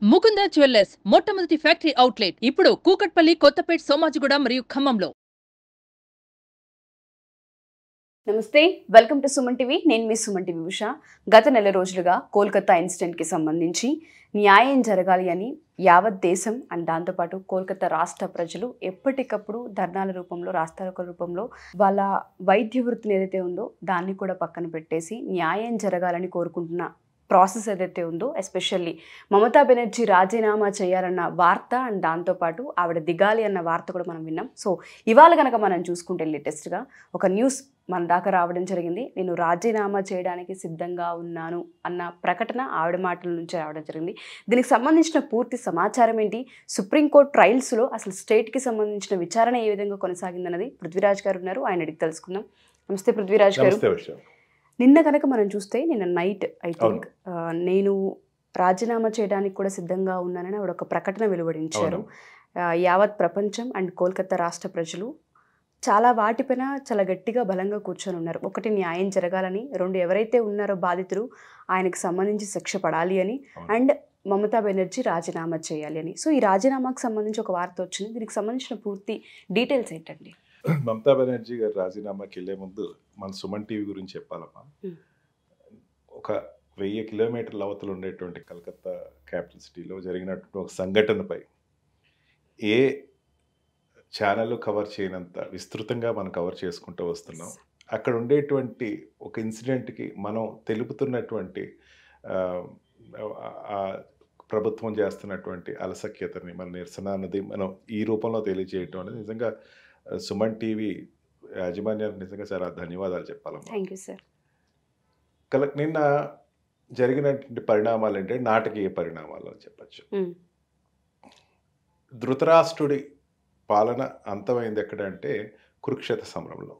Mukunda jewellers మొట్టమొదటి factory outlet ఇప్పుడు కూకట్పల్లి, కొత్తపేట్, సోమాజిగూడ మరియు ఖమ్మంలో. నమస్తే, వెల్కమ్ టు సుమన్ టీవీ. నేను మీ సుమన్ టీవీ ఉష. గత నెల రోజులుగా కోల్కతా ఇన్సిడెంట్కి సంబంధించి న్యాయం జరగాలి అని యావత్ దేశం అండ్ దాంతోపాటు కోల్కతా రాష్ట్ర ప్రజలు ఎప్పటికప్పుడు ధర్నాల రూపంలో, రాస్తారోకల రూపంలో వాళ్ళ వైద్య వృత్తిని ఏదైతే ఉందో దాన్ని కూడా పక్కన పెట్టేసి న్యాయం జరగాలని కోరుకుంటున్న ప్రాసెస్ ఏదైతే ఉందో, ఎస్పెషల్లీ మమతా బెనర్జీ రాజీనామా చేయాలన్న వార్త అండ్ దాంతోపాటు ఆవిడ దిగాలి అన్న వార్త కూడా మనం విన్నాం. సో ఇవాళ కనుక మనం చూసుకుంటే లేటెస్ట్గా ఒక న్యూస్ మన దాకా రావడం జరిగింది. నేను రాజీనామా చేయడానికి సిద్ధంగా ఉన్నాను అన్న ప్రకటన ఆవిడ మాటల నుంచి రావడం జరిగింది. దీనికి సంబంధించిన పూర్తి సమాచారం ఏంటి, సుప్రీంకోర్టు ట్రయల్స్లో అసలు స్టేట్కి సంబంధించిన విచారణ ఏ విధంగా కొనసాగిందన్నది పృథ్వీరాజ్ గారు ఉన్నారు, ఆయన అడిగి తెలుసుకుందాం. నమస్తే పృథ్వీరాజ్ గారు. నిన్న కనుక మనం చూస్తే నిన్న నైట్ ఐ థింక్ నేను రాజీనామా చేయడానికి కూడా సిద్ధంగా ఉన్నానని ఆవిడ ఒక ప్రకటన వెలువడించారు. యావత్ ప్రపంచం అండ్ కోల్కతా రాష్ట్ర ప్రజలు చాలా వాటిపైన చాలా గట్టిగా బలంగా కూర్చొని ఉన్నారు. ఒకటి, న్యాయం జరగాలని; రెండు, ఎవరైతే ఉన్నారో బాధితులు ఆయనకు సంబంధించి శిక్ష పడాలి అని; అండ్ మమతా బెనర్జీ రాజీనామా చేయాలి అని. సో ఈ రాజీనామాకు సంబంధించి ఒక వార్త వచ్చింది. దీనికి సంబంధించిన పూర్తి డీటెయిల్స్ ఏంటండి? మమతా బెనర్జీ గారు రాజీనామాకి వెళ్లే ముందు మన సుమన్ టీవీ గురించి చెప్పాలమ్మా. ఒక 1000 కిలోమీటర్ల అవతల ఉండేటువంటి కలకత్తా క్యాపిటల్ సిటీలో జరిగినటువంటి ఒక సంఘటనపై ఏ ఛానల్ కవర్ చేయనంత విస్తృతంగా మనం కవర్ చేసుకుంటూ వస్తున్నాం. అక్కడ ఉండేటువంటి ఒక ఇన్సిడెంట్కి మనం తెలుపుతున్నటువంటి ప్రభుత్వం చేస్తున్నటువంటి అలసక్యతని, మన నిరసన అన్నది మనం ఈ రూపంలో తెలియజేయటం అనేది నిజంగా సుమన్ టీవీ యాజమాన్యానికి నిజంగా చాలా ధన్యవాదాలు చెప్పాలమ్మా. Thank you sir. నిన్న జరిగినటువంటి పరిణామాలు అంటే నాటకీయ పరిణామాలు అని చెప్పచ్చు. ధృతరాష్ట్రుడి పాలన అంతమైంది ఎక్కడంటే కురుక్షేత్ర సమరంలో.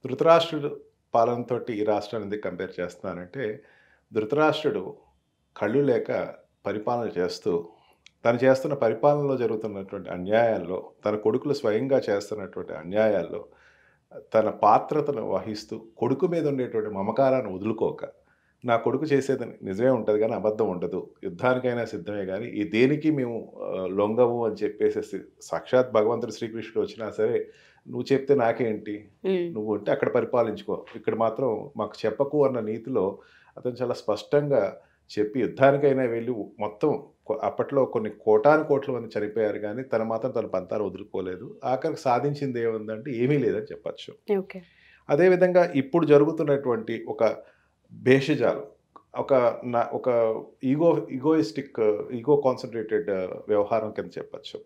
ధృతరాష్ట్రుడు పాలనతో ఈ రాష్ట్రాన్ని ఎందుకు కంపేర్ చేస్తున్నానంటే, ధృతరాష్ట్రుడు కళ్ళు లేక పరిపాలన చేస్తూ తను చేస్తున్న పరిపాలనలో జరుగుతున్నటువంటి అన్యాయాల్లో, తన కొడుకులు స్వయంగా చేస్తున్నటువంటి అన్యాయాల్లో తన పాత్రతను వహిస్తూ కొడుకు మీద ఉండేటువంటి మమకారాన్ని వదులుకోక, నా కొడుకు చేసేది నిజమే ఉంటుంది కానీ అబద్ధం ఉండదు, యుద్ధానికైనా సిద్ధమే కానీ ఈ దేనికి మేము లొంగము అని చెప్పేసి సాక్షాత్ భగవంతుడు శ్రీకృష్ణుడు వచ్చినా సరే నువ్వు చెప్తే నాకేంటి, నువ్వు ఉంటే అక్కడ పరిపాలించుకో, ఇక్కడ మాత్రం మాకు చెప్పకు అన్న నీతిలో అతను చాలా స్పష్టంగా చెప్పి యుద్ధానికైనా వెళ్ళి మొత్తం అప్పట్లో కొన్ని కోట్ల మంది చనిపోయారు కానీ తను మాత్రం తన పంతాలు వదులుకోలేదు. ఆఖరికి సాధించింది ఏముందంటే ఏమీ లేదని చెప్పచ్చు. అదేవిధంగా ఇప్పుడు జరుగుతున్నటువంటి ఒక భేషజాలు, ఒక ఈగో కాన్సన్ట్రేటెడ్ వ్యవహారం కింద చెప్పచ్చు.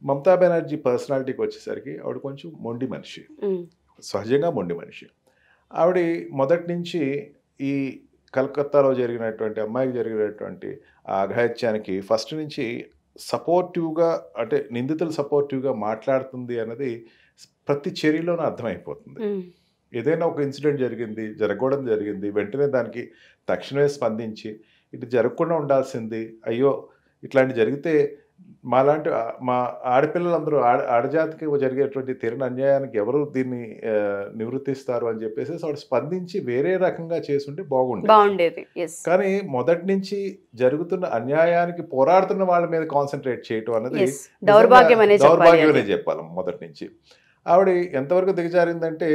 మమతా బెనర్జీ పర్సనాలిటీకి వచ్చేసరికి ఆవిడ కొంచెం మొండి మనిషి, సహజంగా మొండి మనిషి. ఆవిడ మొదటి నుంచి ఈ కలకత్తాలో జరిగినటువంటి అమ్మాయికి జరిగినటువంటి ఆ అఘాయిత్యానికి ఫస్ట్ నుంచి సపోర్టివ్గా, అంటే నిందితులు సపోర్టివ్గా మాట్లాడుతుంది అన్నది ప్రతి చర్యలోనూ అర్థమైపోతుంది. ఏదైనా ఒక ఇన్సిడెంట్ జరగకూడదు జరిగింది, వెంటనే దానికి తక్షణమే స్పందించి ఇది జరగకుండా ఉండాల్సింది, అయ్యో ఇట్లాంటి జరిగితే మా ఆడపిల్లలందరూ ఆడజాతికి జరిగేటువంటి తీరని అన్యాయానికి ఎవరు దీన్ని నివృత్తిస్తారు అని చెప్పేసి ఆవిడ స్పందించి వేరే రకంగా చేసుంటే బాగుండేది. కానీ మొదటి నుంచి జరుగుతున్న అన్యాయానికి పోరాడుతున్న వాళ్ళ మీద కాన్సన్ట్రేట్ చేయటం అనేది దౌర్భాగ్యమనే చెప్పాలి. మొదటి నుంచి ఆవిడ ఎంతవరకు దిగజారిందంటే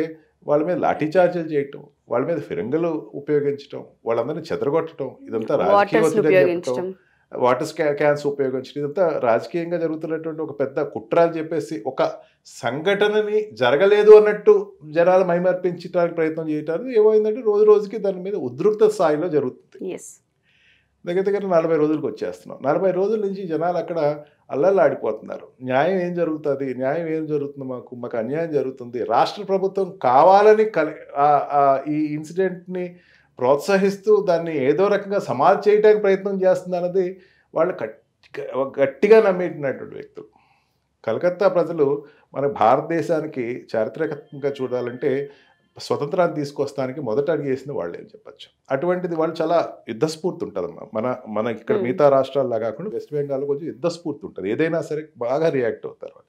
వాళ్ళ మీద లాఠీచార్జీలు చేయటం, వాళ్ళ మీద ఫిరంగులు ఉపయోగించడం, వాళ్ళందరినీ చెదరగొట్టడం, ఇదంతా రాజకీయ ఒత్తిడి, వాటర్ క్యాన్స్ ఉపయోగించడం, ఇదంతా రాజకీయంగా జరుగుతున్నటువంటి ఒక పెద్ద కుట్ర అని చెప్పేసి ఒక సంఘటనని జరగలేదు అన్నట్టు జనాలు మైమర్పించడానికి ప్రయత్నం చేయటానికి ఏమైందంటే రోజు రోజుకి దాని మీద ఉద్రిక్త స్థాయిలో జరుగుతుంది. దగ్గర 40 రోజులకు వచ్చేస్తున్నాం. 40 రోజుల నుంచి జనాలు అక్కడ అల్లల్లాడిపోతున్నారు. న్యాయం ఏం జరుగుతుంది, మాకు అన్యాయం జరుగుతుంది, రాష్ట్ర ప్రభుత్వం కావాలని ఈ ఇన్సిడెంట్ని ప్రోత్సహిస్తూ దాన్ని ఏదో రకంగా సమాధి చేయడానికి ప్రయత్నం చేస్తుంది అన్నది వాళ్ళు గట్టిగా నమ్మేటినటువంటి వ్యక్తులు. కలకత్తా ప్రజలు మన భారతదేశానికి చారిత్రకంగా చూడాలంటే స్వతంత్రాన్ని తీసుకొస్తానికి మొదట అడిగేసింది వాళ్ళే అని చెప్పచ్చు. అటువంటిది వాళ్ళు చాలా యుద్ధస్ఫూర్తి ఉంటుందమ్మా. మన ఇక్కడ మిగతా రాష్ట్రాల్లో కాకుండా వెస్ట్ బెంగాల్లో కొంచెం యుద్ధస్ఫూర్తి ఉంటుంది, ఏదైనా సరే బాగా రియాక్ట్ అవుతారు వాళ్ళు.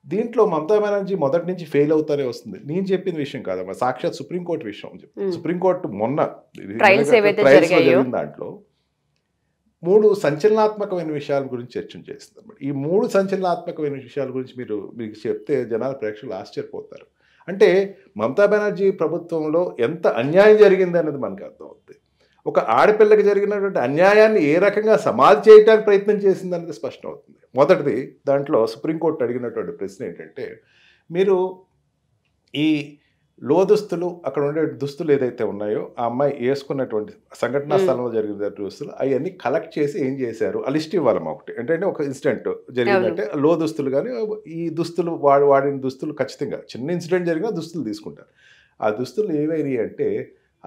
దీంట్లో మమతా బెనర్జీ మొదటి నుంచి ఫెయిల్ అవుతానే వస్తుంది. నేను చెప్పిన విషయం కాదమ్మా, సాక్షాత్ సుప్రీంకోర్టు విషయం. సుప్రీంకోర్టు మొన్న జరిగిన దాంట్లో 3 సంచలనాత్మకమైన విషయాల గురించి చర్చ చేస్తుంది అన్నమాట. ఈ 3 సంచలనాత్మకమైన విషయాల గురించి మీకు చెప్తే జనాల ప్రేక్షకులు ఆశ్చర్యపోతారు. అంటే మమతా బెనర్జీ ప్రభుత్వంలో ఎంత అన్యాయం జరిగింది అనేది మనకు అర్థమవుతుంది. ఒక ఆడపిల్లకి జరిగినటువంటి అన్యాయాన్ని ఏ రకంగా సమాధి చేయడానికి ప్రయత్నం చేసింది అనేది స్పష్టం అవుతుంది. మొదటిది, దాంట్లో సుప్రీంకోర్టు అడిగినటువంటి ప్రశ్న ఏంటంటే, మీరు ఈ దుస్తులు, అక్కడ ఉండే దుస్తులు ఏదైతే ఉన్నాయో ఆ అమ్మాయి వేసుకున్నటువంటి సంఘటనా స్థలంలో జరిగిన దుస్తులు అవన్నీ కలెక్ట్ చేసి ఏం చేశారు ఆ లిస్ట్ ఇవ్వాలమ్మా. ఒకటి ఏంటంటే ఒక ఇన్సిడెంట్ జరిగిందంటే దుస్తులు కానీ ఈ దుస్తులు వాడిన దుస్తులు ఖచ్చితంగా చిన్న ఇన్సిడెంట్ జరిగినా దుస్తులు తీసుకుంటారు. ఆ దుస్తులు ఏవైనాయి అంటే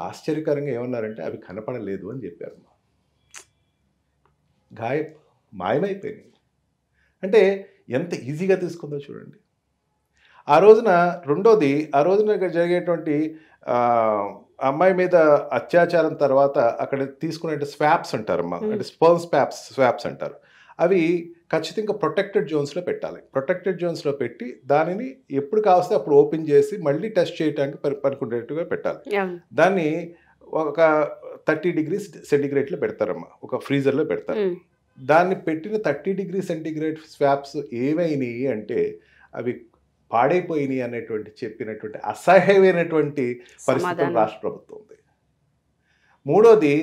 ఆశ్చర్యకరంగా ఏమన్నారంటే అవి కనపడలేదు అని చెప్పారు. మాయమైపోయినాయి. అంటే ఎంత ఈజీగా తీసుకుందో చూడండి. ఆ రోజున రెండోది, ఆ రోజున జరిగేటువంటి అమ్మాయి మీద అత్యాచారం తర్వాత అక్కడ తీసుకునే స్వాప్స్ అంటారమ్మా, అంటే స్పర్మ్ స్వాప్స్ అంటారు. అవి ఖచ్చితంగా ప్రొటెక్టెడ్ జోన్స్లో పెట్టాలి. ప్రొటెక్టెడ్ జోన్స్లో పెట్టి దానిని ఎప్పుడు కావస్తే అప్పుడు ఓపెన్ చేసి మళ్ళీ టెస్ట్ చేయడానికి పనికొండేట్టుగా పెట్టాలి. దాన్ని ఒక 30 degrees సెంటిగ్రేడ్లో పెడతారమ్మా, ఒక ఫ్రీజర్లో పెడతారు. దాన్ని పెట్టిన 30 degrees సెంటిగ్రేడ్ స్వాప్స్ ఏమైనాయి అంటే అవి పాడైపోయినాయి అనేటువంటి చెప్పినటువంటి అసహ్యమైనటువంటి పరిస్థితులు రాష్ట్ర ప్రభుత్వం ఉంది. మూడోది,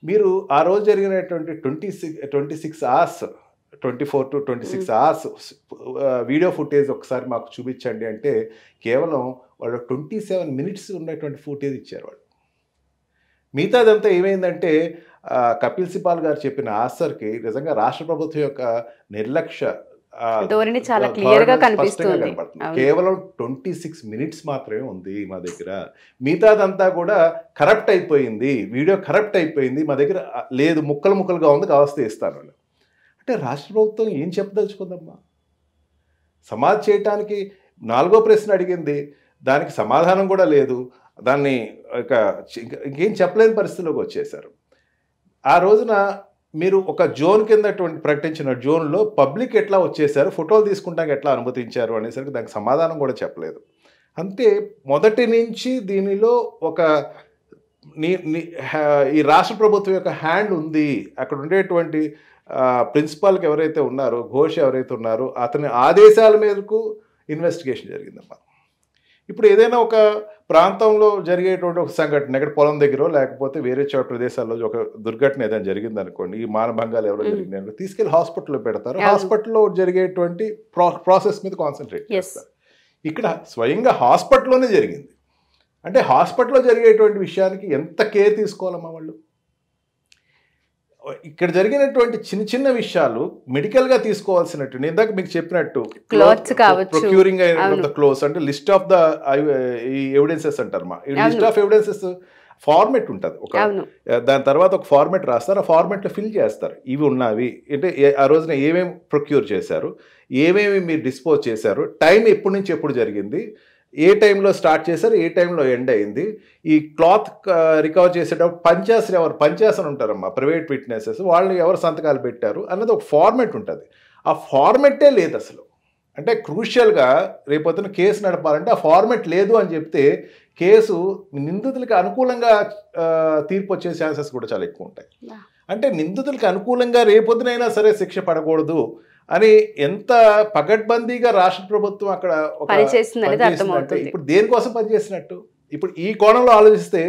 మీరు ఆ రోజు జరిగినటువంటి 26 hours 24 to 26 hours video footage ఒకసారి మాకు చూపించండి అంటే కేవలం వాళ్ళు 27 minutes ఉన్నటువంటి ఫుటేజ్ ఇచ్చారు వాళ్ళు. మిగతాదంతా ఏమైందంటే కపిల్ సిబాల్ గారు చెప్పిన ఆన్సర్కి నిజంగా రాష్ట్ర ప్రభుత్వం యొక్క నిర్లక్ష్య ధోరణి చాలా క్లియర్ గా కనిపిస్తుంది. కేవలం 26 minutes మాత్రమే ఉంది మా దగ్గర, మిగతాదంతా కూడా కరప్ట్ అయిపోయింది, వీడియో కరప్ట్ అయిపోయింది, మా దగ్గర లేదు, ముక్కలుగా ఉంది, కావస్తే ఇస్తాను. అంటే రాష్ట్ర ప్రభుత్వం ఏం చెప్పదలుచుకుందమ్మా? సమాధి చేయటానికి 4వ ప్రశ్న అడిగింది, దానికి సమాధానం కూడా లేదు. దాన్ని ఇంకేం చెప్పలేని పరిస్థితిలోకి వచ్చేసారు. ఆ రోజున మీరు ఒక జోన్ కింద ప్రకటించిన జోన్లో పబ్లిక్ ఎట్లా వచ్చేసారు, ఫోటోలు తీసుకుంటానికి ఎట్లా అనుమతించారు అనేసరికి దానికి సమాధానం కూడా చెప్పలేదు. అంతే, మొదటి నుంచి దీనిలో ఒక ఈ రాష్ట్ర ప్రభుత్వం యొక్క హ్యాండ్ ఉంది. అక్కడ ఉండేటువంటి ప్రిన్సిపాల్కి ఎవరైతే ఉన్నారో, ఘోష్ ఎవరైతే ఉన్నారో, అతని ఆదేశాల మేరకు ఇన్వెస్టిగేషన్ జరిగిందమ్మా. ఇప్పుడు ఏదైనా ఒక ప్రాంతంలో జరిగేటువంటి ఒక సంఘటన, ఎక్కడ పొలం దగ్గర లేకపోతే వేరే చోట ప్రదేశాల్లో ఒక దుర్ఘటన ఏదైనా జరిగింది అనుకోండి, ఈ మానభంగాలు ఎవరో జరిగినాయి, తీసుకెళ్లి హాస్పిటల్లో పెడతారు. హాస్పిటల్లో జరిగేటువంటి ప్రాసెస్ మీద కాన్సన్ట్రేట్ చేస్తారు. ఇక్కడ స్వయంగా హాస్పిటల్లోనే జరిగింది. అంటే హాస్పిటల్లో జరిగేటువంటి విషయానికి ఎంత కేర్ తీసుకోవాలమ్మా వాళ్ళు? ఇక్కడ జరిగినటువంటి చిన్న విషయాలు మెడికల్ గా తీసుకోవాల్సినట్టు, నేను ఇందాక మీకు చెప్పినట్టు ప్రొక్యూరింగ్ క్లోత్స్ అంటే లిస్ట్ ఆఫ్ ద ఎవిడెన్సెస్ అంటారమ్మా. ఈ లిస్ట్ ఆఫ్ ఎవిడెన్సెస్ ఫార్మెట్ ఉంటుంది, ఒక దాని తర్వాత ఒక ఫార్మెట్ రాస్తారు, ఆ ఫార్మెట్లో ఫిల్ చేస్తారు. ఇవి ఉన్నవి అంటే ఆ రోజున ఏమేమి ప్రొక్యూర్ చేశారు, ఏమేమి మీరు డిస్పోజ్ చేశారు, టైం ఎప్పటి నుంచి ఎప్పుడు జరిగింది, ఏ టైంలో స్టార్ట్ చేశారు, ఏ టైంలో ఎండ్ అయింది, ఈ క్లాత్ రికవర్ చేసేటప్పుడు పంచాస్ అని ఉంటారమ్మా, ప్రైవేట్ విట్నెసెస్, వాళ్ళు ఎవరు సంతకాలు పెట్టారు అన్నది ఒక ఫార్మెట్ ఉంటుంది. ఆ ఫార్మెట్టే లేదు అసలు. అంటే క్రూషియల్గా రేపొద్దున కేసు నడపాలంటే ఆ ఫార్మెట్ లేదు అని చెప్తే కేసు నిందితులకి అనుకూలంగా తీర్పు వచ్చే ఛాన్సెస్ కూడా చాలా ఎక్కువ ఉంటాయి. అంటే నిందితులకి అనుకూలంగా రేపొద్దునైనా సరే శిక్ష పడకూడదు అని ఎంత పకడ్బందీగా రాష్ట్ర ప్రభుత్వం అక్కడ పనిచేసిందంటే ఇప్పుడు దేనికోసం పనిచేసినట్టు? ఇప్పుడు ఈ కోణంలో ఆలోచిస్తే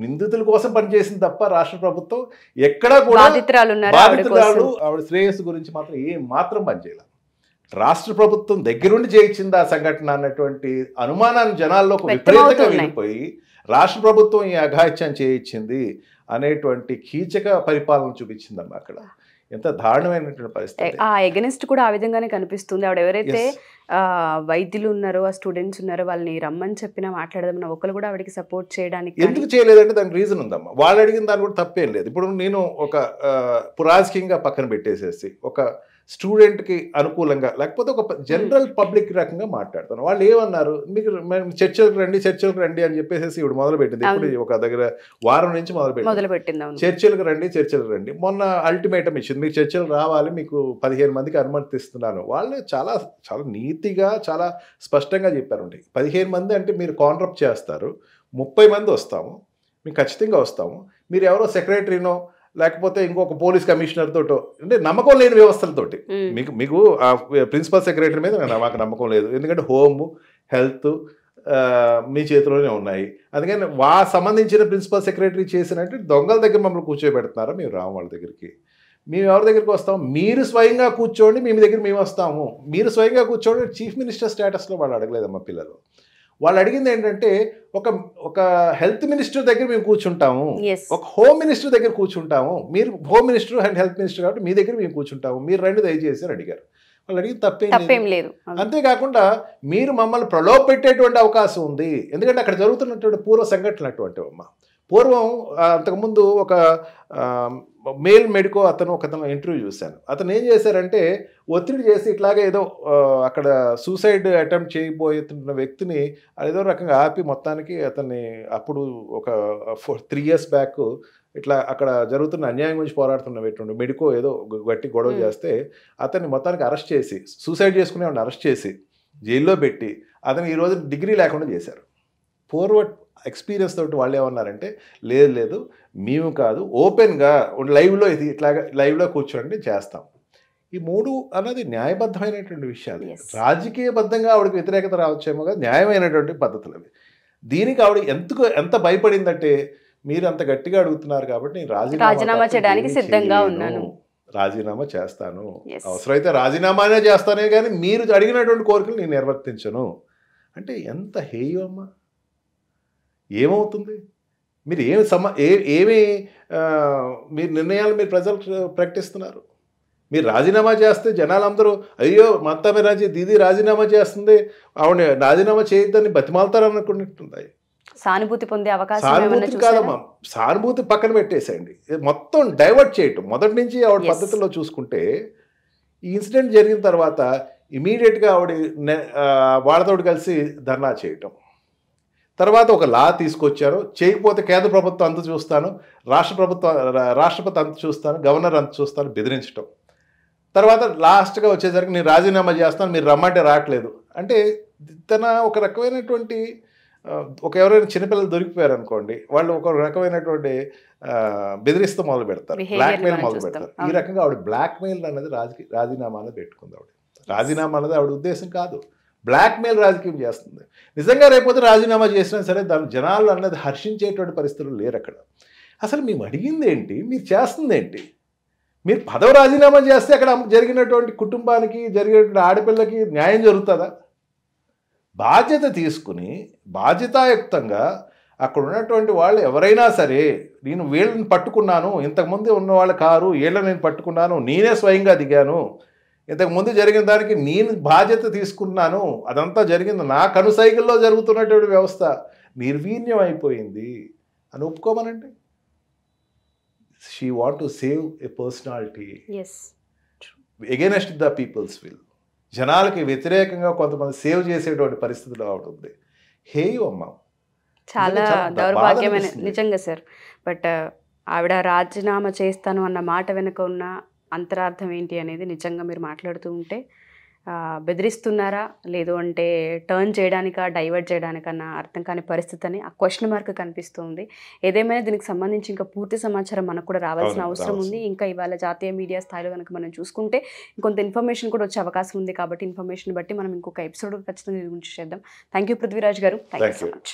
నిందితుల కోసం పనిచేసింది తప్ప రాష్ట్ర ప్రభుత్వం ఎక్కడా కూడా బాధితురాలు ఆవిడ శ్రేయస్సు గురించి మాత్రం ఏం మాత్రం పనిచేయాలి. రాష్ట్ర ప్రభుత్వం దగ్గరుండి చేయించింది ఆ సంఘటన అన్నటువంటి అనుమానాన్ని జనాల్లోకి విపరీతంగా వెళ్ళిపోయి రాష్ట్ర ప్రభుత్వం ఈ అఘాయిత్యం చేయించింది అనేటువంటి కీచక పరిపాలన చూపించిందమ్మా. అక్కడ ఎంత దారుణమైనటువంటి పరిస్థితి. ఆ ఎగనిస్ట్ కూడా ఆ విధంగానే కనిపిస్తుంది. ఆవిడ ఎవరైతే వైద్యులు ఉన్నారో, ఆ స్టూడెంట్స్ ఉన్నారో, వాళ్ళని రమ్మని చెప్పినా మాట్లాడదామన్న ఒకరు కూడా ఆవిడకి సపోర్ట్ చేయడానికి ఎందుకు చేయలేదంటే దానికి రీజన్ ఉందమ్మా. వాళ్ళు అడిగిన దాని కూడా తప్పేం లేదు. ఇప్పుడు నేను ఒక పురాజకీయంగా పక్కన పెట్టేసేసి ఒక స్టూడెంట్కి అనుకూలంగా లేకపోతే ఒక జనరల్ పబ్లిక్ రకంగా మాట్లాడతాను. వాళ్ళు ఏమన్నారు, మీకు చర్చలకు రండి అని చెప్పేసి ఇప్పుడు మొదలుపెట్టింది. ఇప్పుడు ఒక దగ్గర వారం నుంచి మొదలుపెట్టింది చర్చలకు రండి. మొన్న అల్టిమేటం ఇచ్చింది, మీకు చర్చలు రావాలి, మీకు 15 మందికి అనుమతిస్తున్నాను. వాళ్ళు చాలా చాలా నీతిగా చాలా స్పష్టంగా చెప్పారు. 15 మంది అంటే మీరు కాంట్రాక్ట్ చేస్తారు, 30 మంది వస్తాము, మేము ఖచ్చితంగా వస్తాము, మీరు ఎవరో సెక్రటరీనో లేకపోతే ఇంకొక పోలీస్ కమిషనర్ తోటో, అంటే నమ్మకం లేని వ్యవస్థలతోటి. మీకు ఆ ప్రిన్సిపల్ సెక్రటరీ మీద మాకు నమ్మకం లేదు, ఎందుకంటే హోమ్, హెల్త్ మీ చేతిలోనే ఉన్నాయి. అందుకని సంబంధించిన ప్రిన్సిపల్ సెక్రటరీ చేసినట్టు దొంగల దగ్గర మమ్మల్ని కూర్చోబెడుతున్నారా, మేము రాము వాళ్ళ దగ్గరికి. మేము ఎవరి దగ్గరికి వస్తాం, మీరు స్వయంగా కూర్చోండి, మీ దగ్గర మేము వస్తాము. మీరు స్వయంగా కూర్చోండి. చీఫ్ మినిస్టర్ స్టేటస్లో వాళ్ళు అడగలేదమ్మా పిల్లలు. వాళ్ళు అడిగింది ఏంటంటే ఒక హెల్త్ మినిస్టర్ దగ్గర మేము కూర్చుంటాము, ఒక హోమ్ మినిస్టర్ దగ్గర కూర్చుంటాము. మీరు home minister and health minister కాబట్టి మీ దగ్గర మేము కూర్చుంటాము, మీరు రండి దయచేసి అని అడిగారు. వాళ్ళు అడిగింది తప్పేం లేదు. అంతేకాకుండా మీరు మమ్మల్ని ప్రలోభ పెట్టేటువంటి అవకాశం ఉంది, ఎందుకంటే అక్కడ జరుగుతున్నటువంటి పూర్వ సంఘటనలు అటువంటివి అమ్మ. పూర్వం అంతకుముందు ఒక మేల్ మెడికో అతను ఇంటర్వ్యూ చూశాను. అతను ఏం చేశారంటే ఒత్తిడి చేసి ఇట్లాగే ఏదో అక్కడ సూసైడ్ అటెంప్ట్ చేయబోతున్న వ్యక్తిని ఏదో రకంగా ఆపి మొత్తానికి అతన్ని అప్పుడు ఒక 3 years బ్యాక్ ఇట్లా అక్కడ జరుగుతున్న అన్యాయం గురించి పోరాడుతున్న మెడికో ఏదో గట్టి గొడవ చేస్తే అతన్ని మొత్తానికి అరెస్ట్ చేసి, సూసైడ్ చేసుకునేవాడిని అరెస్ట్ చేసి జైల్లో పెట్టి అతను ఈరోజు డిగ్రీ లేకుండా చేశారు. పూర్వ ఎక్స్పీరియన్స్ తోటి వాళ్ళు ఏమన్నారంటే లేదు మేము కాదు, ఓపెన్గా లైవ్లో ఇది ఇట్లాగా లైవ్లో కూర్చోండి చేస్తాం. ఈ 3 అన్నది న్యాయబద్ధమైనటువంటి విషయాలు. రాజకీయబద్ధంగా ఆవిడకి వ్యతిరేకత రావచ్చేమో కదా, న్యాయమైనటువంటి పద్ధతులు అవి. దీనికి ఆవిడ ఎంత భయపడిందంటే, మీరు అంత గట్టిగా అడుగుతున్నారు కాబట్టి నేను రాజీనామా చేయడానికి సిద్ధంగా ఉన్నాను, రాజీనామా చేస్తాను, అవసరమైతే రాజీనామానే చేస్తానే కానీ మీరు అడిగినటువంటి కోరికలు నేను నిర్వర్తించను అంటే ఎంత హేయం అమ్మా. ఏమవుతుంది? మీరు ఏమి మీరు నిర్ణయాలు మీరు ప్రజలకు ప్రకటిస్తున్నారు? మీరు రాజీనామా చేస్తే జనాలందరూ అయ్యో మమతా బెనర్జీ దీదీ రాజీనామా చేస్తుంది, ఆవిడ రాజీనామా చేయొద్దని బతిమాలతారనుకుంటుంది. సానుభూతి పొందే అవకాశం, సానుభూతి కాదమ్మా, సానుభూతి పక్కన పెట్టేసేయండి, మొత్తం డైవర్ట్ చేయటం. మొదటి నుంచి ఆవిడ పద్ధతిలో చూసుకుంటే ఈ ఇన్సిడెంట్ జరిగిన తర్వాత ఇమీడియట్గా ఆవిడ వాళ్ళతో కలిసి ధర్నా చేయటం, తర్వాత ఒక లా తీసుకొచ్చారు, చేయకపోతే కేంద్ర ప్రభుత్వం అంత చూస్తాను, రాష్ట్రపతి అంత చూస్తాను, గవర్నర్ అంత చూస్తాను బెదిరించడం, తర్వాత లాస్ట్గా వచ్చేసరికి నేను రాజీనామా చేస్తాను, మీరు రమ్మంటే రావట్లేదు అంటే తన ఒక రకమైనటువంటి ఎవరైనా చిన్నపిల్లలు దొరికిపోయారు అనుకోండి, వాళ్ళు ఒక రకమైనటువంటి బెదిరిస్తూ మొదలు పెడతారు, బ్లాక్మెయిల్ మొదలు పెడతారు. ఈ రకంగా ఆవిడ బ్లాక్మెయిల్ అన్నది రాజీనామా అనేది పెట్టుకుంది. ఆవిడ రాజీనామా అన్నది ఆవిడ ఉద్దేశం కాదు, బ్లాక్మెయిల్ రాజకీయం చేస్తుంది. నిజంగా రేపోతే రాజీనామా చేసినా సరే దాని జనాలు అన్నది హర్షించేటువంటి పరిస్థితులు లేరు అక్కడ. అసలు మేము అడిగింది ఏంటి, మీరు చేస్తుంది ఏంటి? మీరు పదవి రాజీనామా చేస్తే అక్కడ జరిగినటువంటి కుటుంబానికి, జరిగినటువంటి ఆడపిల్లకి న్యాయం జరుగుతుందా? బాధ్యత తీసుకుని బాధ్యతాయుక్తంగా అక్కడ ఉన్నటువంటి వాళ్ళు ఎవరైనా సరే, నేను వీళ్ళని పట్టుకున్నాను, ఇంతకుముందు ఉన్న వాళ్ళు కారు, వీళ్ళని నేను పట్టుకున్నాను, నేనే స్వయంగా దిగాను, ఇంతకుముందు జరిగిన దానికి నేను బాధ్యత తీసుకున్నాను, అదంతా జరిగింది నా కనుసైకిల్లో జరుగుతున్నటువంటి వ్యవస్థ నిర్వీర్యం అయిపోయింది అని ఒప్పుకోమనండి. She want to save a personality against the people's will. జనాలకి వ్యతిరేకంగా కొంతమంది సేవ్ చేసేటువంటి పరిస్థితులు అవుతుంది. హేయు అమ్మ, చాలా దౌర్భాగ్యమైన నిజంగా సార్. బట్ ఆవిడ రాజీనామా చేస్తాను అన్న మాట వెనుక ఉన్న అంతరార్థం ఏంటి అనేది నిజంగా మీరు మాట్లాడుతూ ఉంటే బెదిరిస్తున్నారా, లేదు అంటే టర్న్ చేయడానికా, డైవర్ట్ చేయడానికన్నా అర్థం కాని పరిస్థితి అని ఆ క్వశ్చన్ మార్క్ కనిపిస్తుంది. ఏదేమైనా దీనికి సంబంధించి ఇంకా పూర్తి సమాచారం మనకు కూడా రావాల్సిన అవసరం ఉంది. ఇంకా ఇవాళ జాతీయ మీడియా స్థాయిలో కనుక మనం చూసుకుంటే ఇంకొంత ఇన్ఫర్మేషన్ కూడా వచ్చే అవకాశం ఉంది. కాబట్టి ఇన్ఫర్మేషన్ బట్టి మనం ఇంకొక ఎపిసోడ్ ఖచ్చితంగా గురించి చేద్దాం. థ్యాంక్ యూ పృథ్వీరాజ్ గారు, థ్యాంక్ యూ సో మచ్.